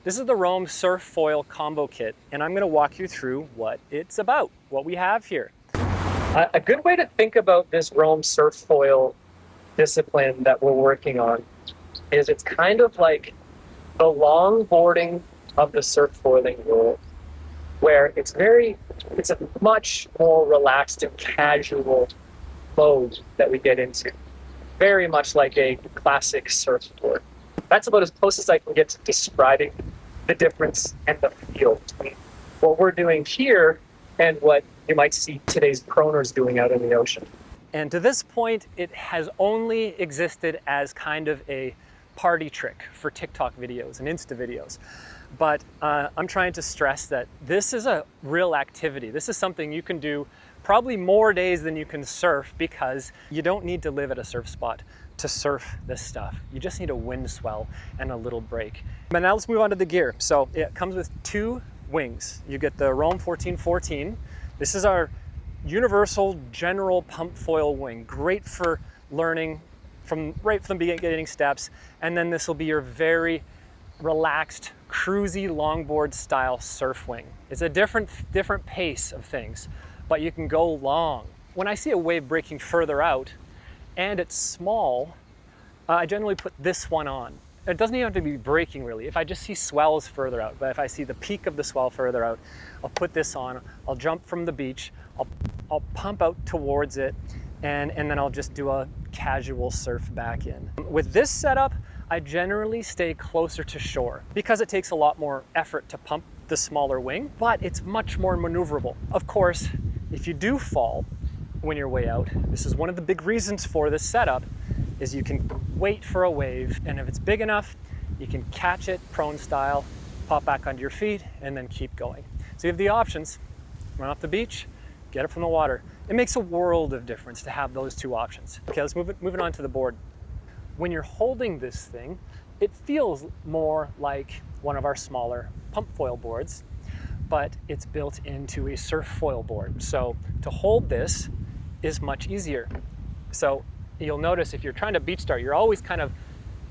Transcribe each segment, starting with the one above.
This is the Roam SurfFoil combo kit, and I'm going to walk you through what it's about, what we have here. A good way to think about this Roam SurfFoil discipline that we're working on is it's kind of like the longboarding of the surffoiling world, where it's a much more relaxed and casual mode that we get into. Very much like a classic surfboard. That's about as close as I can get to describing the difference and the feel between what we're doing here and what you might see today's proners doing out in the ocean. And to this point, it has only existed as kind of a party trick for TikTok videos and Insta videos. But I'm trying to stress that this is a real activity. This is something you can do probably more days than you can surf, because you don't need to live at a surf spot to surf this stuff. You just need a wind swell and a little break. But now let's move on to the gear. So it comes with 2 wings. You get the Roam 1414. This is our universal general pump foil wing. Great for learning right from the beginning steps. And then this will be your very relaxed, cruisy longboard style surf wing. It's a different pace of things, but you can go long. When I see a wave breaking further out and it's small, I generally put this one on. It doesn't even have to be breaking really. If I just see swells further out, but if I see the peak of the swell further out, I'll put this on. I'll jump from the beach, I'll pump out towards it, and then I'll just do a casual surf back in. With this setup, I generally stay closer to shore because it takes a lot more effort to pump the smaller wing, but it's much more maneuverable. Of course, if you do fall when you're way out, this is one of the big reasons for this setup, is you can wait for a wave, and if it's big enough, you can catch it prone style, pop back onto your feet, and then keep going. So you have the options: run off the beach, get it from the water. It makes a world of difference to have those 2 options. Okay, let's move it on to the board. When you're holding this thing, it feels more like one of our smaller pump foil boards, but it's built into a SurfFoil board. So to hold this is much easier. So you'll notice if you're trying to beach start, you're always kind of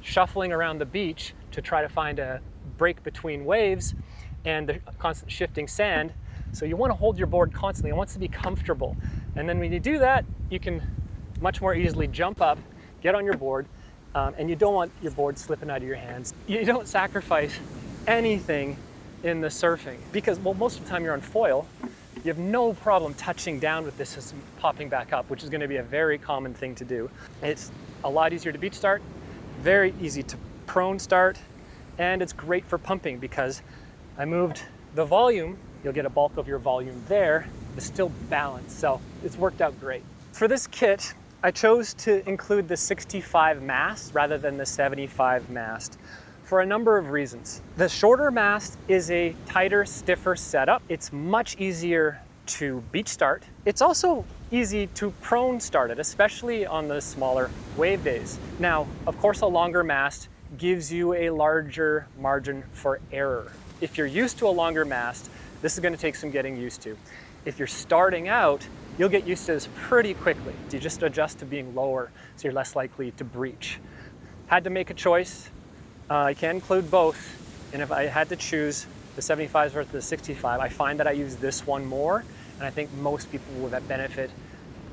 shuffling around the beach to try to find a break between waves and the constant shifting sand. So you want to hold your board constantly. It wants to be comfortable. And then when you do that, you can much more easily jump up, get on your board, and you don't want your board slipping out of your hands. You don't sacrifice anything in the surfing because, well, most of the time you're on foil, you have no problem touching down with this as popping back up, which is going to be a very common thing to do. It's a lot easier to beach start, very easy to prone start, and it's great for pumping because I moved the volume. You'll get a bulk of your volume there, but still balanced. So it's worked out great. For this kit, I chose to include the 65 mast rather than the 75 mast for a number of reasons. The shorter mast is a tighter, stiffer setup. It's much easier to beach start. It's also easy to prone start it, especially on the smaller wave days. Now, of course, a longer mast gives you a larger margin for error. If you're used to a longer mast, this is going to take some getting used to. If you're starting out, you'll get used to this pretty quickly. You just adjust to being lower, so you're less likely to breach. Had to make a choice. I can include both, and if I had to choose the 75s versus the 65, I find that I use this one more, and I think most people will benefit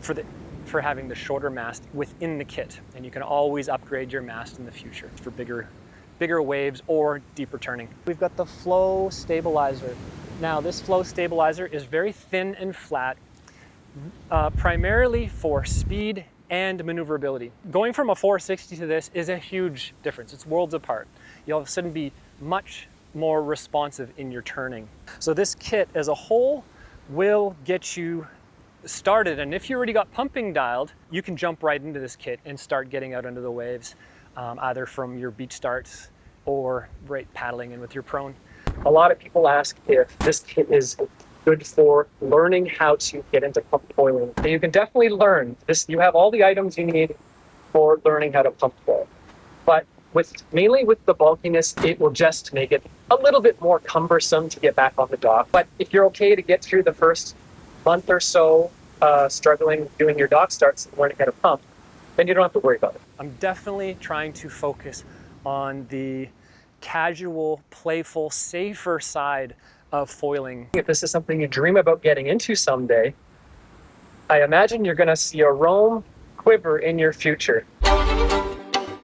for having the shorter mast within the kit. And you can always upgrade your mast in the future for bigger waves or deeper turning. We've got the flow stabilizer. Now, this flow stabilizer is very thin and flat, primarily for speed and maneuverability. Going from a 460 to this is a huge difference. It's worlds apart. You'll all of a sudden be much more responsive in your turning. So this kit as a whole will get you started, and if you already got pumping dialed, you can jump right into this kit and start getting out into the waves, either from your beach starts or right paddling in with your prone. A lot of people ask if this kit is good for learning how to get into pump foiling. And you can definitely learn this. You have all the items you need for learning how to pump foil. But mainly with the bulkiness, it will just make it a little bit more cumbersome to get back on the dock. But if you're okay to get through the first month or so struggling doing your dock starts and learning how to pump, then you don't have to worry about it. I'm definitely trying to focus on the casual, playful, safer side of foiling. If this is something you dream about getting into someday, I imagine you're going to see a Roam quiver in your future.